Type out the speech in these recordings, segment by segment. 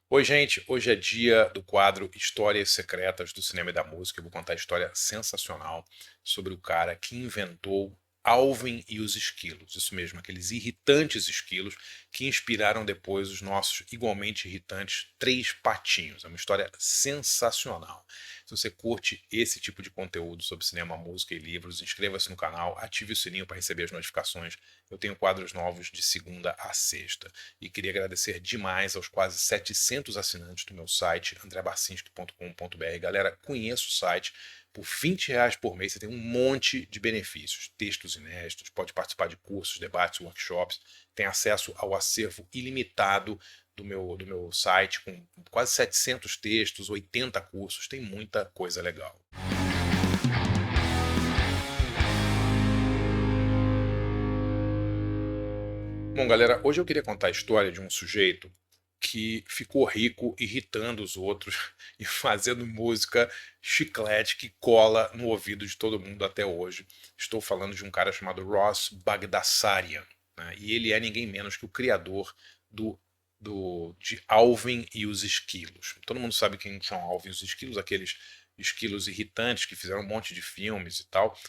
Oi, gente. Hoje é dia do quadro Histórias Secretas do Cinema e da Música. Eu vou contar a história sensacional sobre o cara que inventou Alvin e os esquilos. Isso mesmo, aqueles irritantes esquilos que inspiraram depois os nossos igualmente irritantes três patinhos. É uma história sensacional. Se você curte esse tipo de conteúdo sobre cinema, música e livros, inscreva-se no canal, ative o sininho para receber as notificações. Eu tenho quadros novos de segunda a sexta. E queria agradecer demais aos quase 700 assinantes do meu site, andrebacinski.com.br. Galera, conheça o site. Por R$ 20 por mês você tem um monte de benefícios, textos inéditos, pode participar de cursos, debates, workshops, tem acesso ao acervo ilimitado do meu site, com quase 700 textos, 80 cursos, tem muita coisa legal. Bom, galera, hoje eu queria contar a história de um sujeito que ficou rico irritando os outros e fazendo música chiclete que cola no ouvido de todo mundo até hoje. Estou falando de um cara chamado Ross Bagdasarian, né? E ele é ninguém menos que o criador do, de Alvin e os Esquilos. Todo mundo sabe quem são Alvin e os Esquilos, aqueles esquilos irritantes que fizeram um monte de filmes e tal.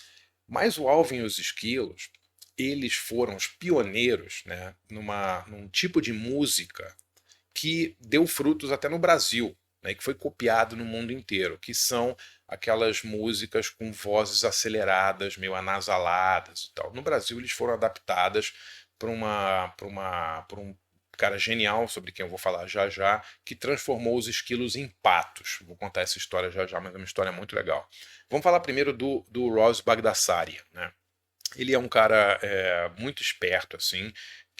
Mas o Alvin e os Esquilos, eles foram os pioneiros, né, num tipo de música que deu frutos até no Brasil, né, que foi copiado no mundo inteiro, que são aquelas músicas com vozes aceleradas, meio anasaladas e tal. No Brasil eles foram adaptadas por um cara genial, sobre quem eu vou falar já já, que transformou os esquilos em patos. Vou contar essa história já já, mas é uma história muito legal. Vamos falar primeiro do Ross Bagdasarian, né? Ele é um cara muito esperto, assim,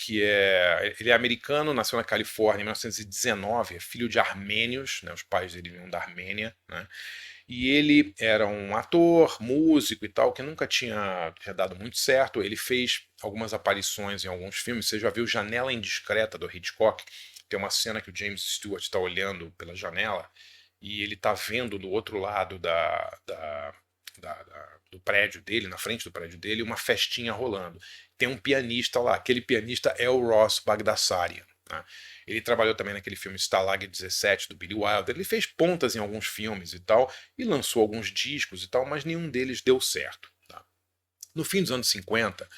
ele é americano, nasceu na Califórnia em 1919, é filho de armênios, né, os pais dele vinham da Armênia, né, e ele era um ator, músico e tal, que nunca tinha dado muito certo. Ele fez algumas aparições em alguns filmes. Você já viu Janela Indiscreta do Hitchcock? Tem uma cena que o James Stewart está olhando pela janela e ele está vendo do outro lado do prédio dele, na frente do prédio dele, uma festinha rolando. Tem um pianista lá. Aquele pianista é o Ross Bagdasarian, né? Ele trabalhou também naquele filme Stalag 17 do Billy Wilder. Ele fez pontas em alguns filmes e tal, e lançou alguns discos e tal, mas nenhum deles deu certo, tá? No fim dos anos 50,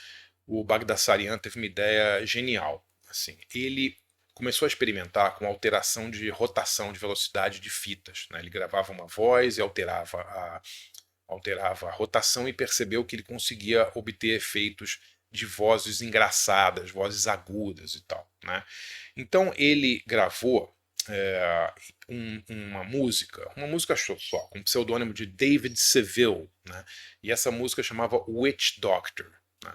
o Bagdasarian teve uma ideia genial. Assim, ele começou a experimentar com alteração de rotação de velocidade de fitas, né? Ele gravava uma voz e alterava a rotação e percebeu que ele conseguia obter efeitos de vozes engraçadas, vozes agudas e tal, né? Então ele gravou uma música só, com o pseudônimo de David Seville, né? E essa música chamava Witch Doctor, né?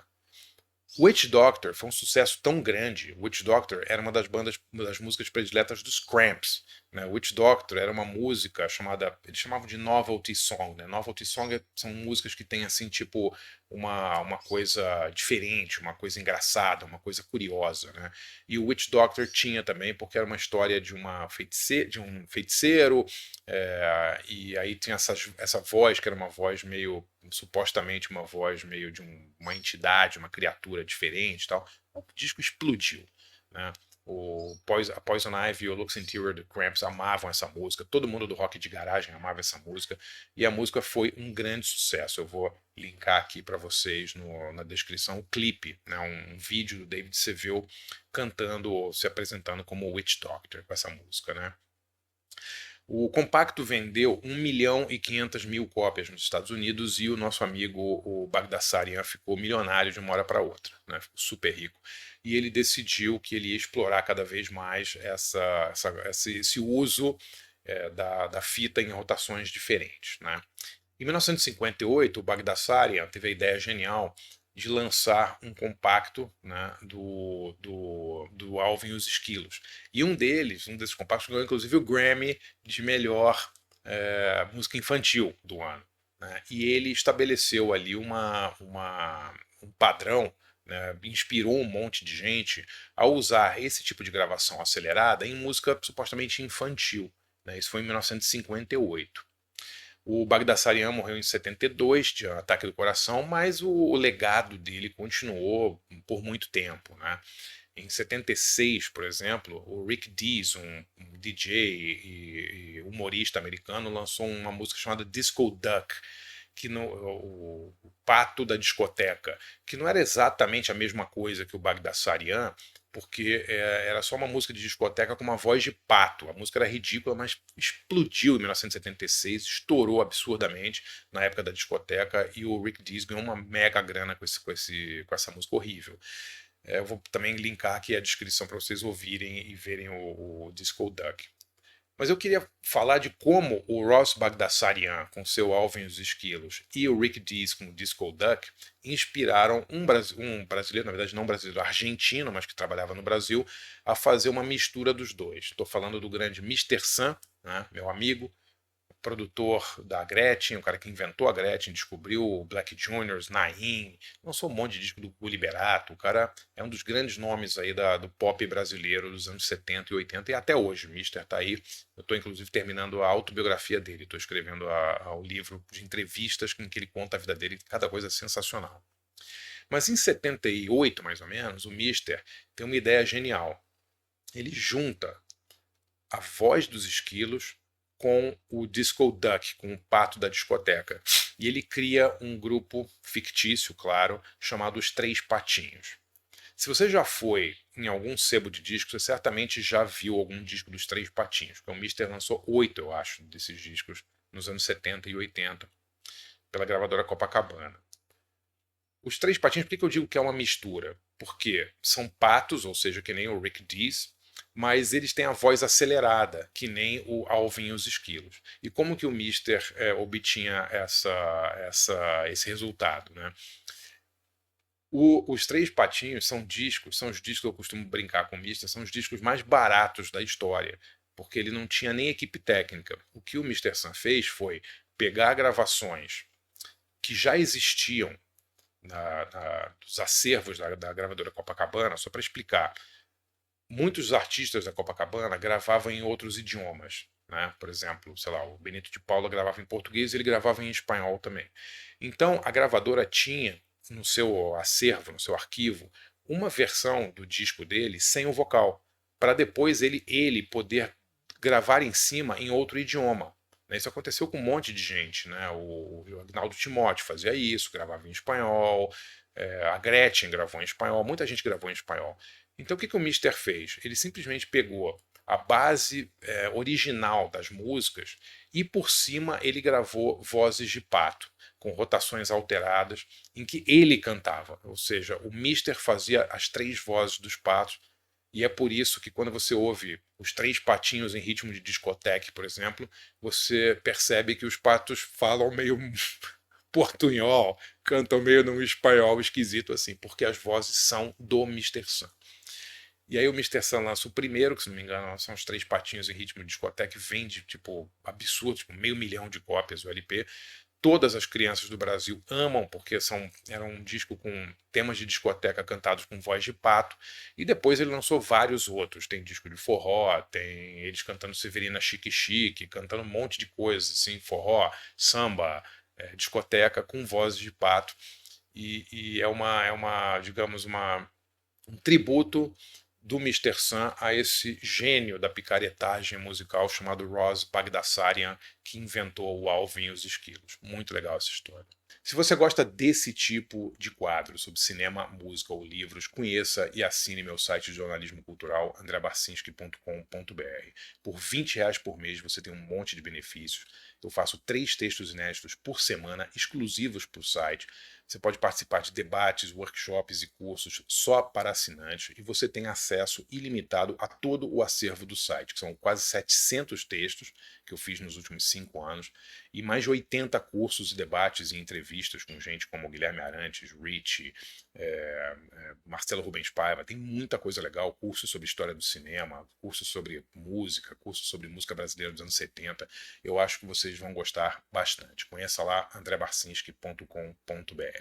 Witch Doctor foi um sucesso tão grande. Witch Doctor era uma das músicas prediletas dos Cramps, né? Witch Doctor era uma música chamada, eles chamavam de novelty song, né? Novelty song são músicas que têm assim tipo uma coisa diferente, uma coisa engraçada, uma coisa curiosa, né? E o Witch Doctor tinha também porque era uma história de um feiticeiro, e aí tinha essa voz que era uma voz meio supostamente uma voz meio de uma entidade, uma criatura diferente e tal. O disco explodiu, né? A Poison Ivy e o Lux Interior do Cramps amavam essa música, todo mundo do rock de garagem amava essa música, e a música foi um grande sucesso. Eu vou linkar aqui para vocês na descrição o clipe, né, um vídeo do David Seville cantando ou se apresentando como Witch Doctor com essa música, né? O compacto vendeu 1.500.000 cópias nos Estados Unidos e o nosso amigo, o Bagdasarian, ficou milionário de uma hora para outra, né? Ficou super rico. E ele decidiu que ele ia explorar cada vez mais esse uso da fita em rotações diferentes, né? Em 1958, o Bagdasarian teve a ideia genial de lançar um compacto, né, do Alvin e os Esquilos. E um desses compactos, ganhou inclusive o Grammy de melhor música infantil do ano, né? E ele estabeleceu ali um padrão, né, inspirou um monte de gente a usar esse tipo de gravação acelerada em música supostamente infantil, né? Isso foi em 1958. O Bagdasarian morreu em 72 de ataque do coração, mas o legado dele continuou por muito tempo, né? Em 76, por exemplo, o Rick Dees, um DJ e humorista americano, lançou uma música chamada Disco Duck, que o pato da discoteca, que não era exatamente a mesma coisa que o Bagdasarian, porque era só uma música de discoteca com uma voz de pato. A música era ridícula, mas explodiu em 1976, estourou absurdamente na época da discoteca e o Rick Dees ganhou uma mega grana com essa música horrível. Eu vou também linkar aqui a descrição para vocês ouvirem e verem o Disco Duck. Mas eu queria falar de como o Ross Bagdasarian, com seu Alvin e os Esquilos, e o Rick Dees com o Disco Duck, inspiraram um brasileiro, na verdade não brasileiro, argentino, mas que trabalhava no Brasil, a fazer uma mistura dos dois. Estou falando do grande Mr. Sam, né, meu amigo, produtor da Gretchen, o cara que inventou a Gretchen, descobriu o Black Juniors, Naim, lançou um monte de disco do Liberato. O cara é um dos grandes nomes aí do pop brasileiro dos anos 70 e 80 e até hoje. O Mister tá aí. Eu estou inclusive terminando a autobiografia dele, estou escrevendo o livro de entrevistas em que ele conta a vida dele, cada coisa sensacional. Mas em 78, mais ou menos, o Mister tem uma ideia genial. Ele junta a voz dos Esquilos com o Disco Duck, com o pato da discoteca. E ele cria um grupo fictício, claro, chamado Os Três Patinhos. Se você já foi em algum sebo de discos, você certamente já viu algum disco dos Três Patinhos, porque o Mister lançou 8, eu acho, desses discos nos anos 70 e 80, pela gravadora Copacabana. Os Três Patinhos, por que eu digo que é uma mistura? Porque são patos, ou seja, que nem o Rick Dees, mas eles têm a voz acelerada, que nem o Alvin e os Esquilos. E como que o Mister obtinha esse resultado, né? Os Três Patinhos são os discos que eu costumo brincar com o Mister, são os discos mais baratos da história, porque ele não tinha nem equipe técnica. O que o Mister Sam fez foi pegar gravações que já existiam dos acervos da gravadora Copacabana, só para explicar. Muitos artistas da Copacabana gravavam em outros idiomas, né? Por exemplo, sei lá, o Benito de Paula gravava em português e ele gravava em espanhol também. Então a gravadora tinha no seu acervo, no seu arquivo, uma versão do disco dele sem o vocal, para depois ele poder gravar em cima em outro idioma. Isso aconteceu com um monte de gente, né? O Agnaldo Timóteo fazia isso, gravava em espanhol, a Gretchen gravou em espanhol, muita gente gravou em espanhol. Então o que o Mister fez? Ele simplesmente pegou a base original das músicas e por cima ele gravou vozes de pato, com rotações alteradas, em que ele cantava. Ou seja, o Mister fazia as três vozes dos patos. E é por isso que quando você ouve os Três Patinhos em ritmo de discoteca, por exemplo, você percebe que os patos falam meio portunhol, cantam meio num espanhol esquisito assim, porque as vozes são do Mr. Sam. E aí o Mr. Sam lança o primeiro, que se não me engano são os Três Patinhos em ritmo de discoteca, vende tipo absurdo, tipo 500.000 de cópias o LP. Todas as crianças do Brasil amam, porque era um disco com temas de discoteca cantados com voz de pato. E depois ele lançou vários outros. Tem disco de forró, tem eles cantando Severina Chique Chique, cantando um monte de coisas, assim, forró, samba, discoteca com vozes de pato. E digamos, um tributo do Mr. Sam a esse gênio da picaretagem musical chamado Ross Bagdasarian, que inventou o Alvin e os Esquilos. Muito legal essa história. Se você gosta desse tipo de quadro sobre cinema, música ou livros, conheça e assine meu site de jornalismo cultural, andrebarcinski.com.br. Por R$ 20 por mês você tem um monte de benefícios. Eu faço 3 textos inéditos por semana, exclusivos para o site. Você pode participar de debates, workshops e cursos só para assinantes e você tem acesso ilimitado a todo o acervo do site, que são quase 700 textos que eu fiz nos últimos 5 anos e mais de 80 cursos e debates e entrevistas com gente como Guilherme Arantes, Rich, Marcelo Rubens Paiva. Tem muita coisa legal, cursos sobre história do cinema, cursos sobre música, cursos sobre música brasileira dos anos 70. Eu acho que vocês vão gostar bastante. Conheça lá andrebarcinski.com.br.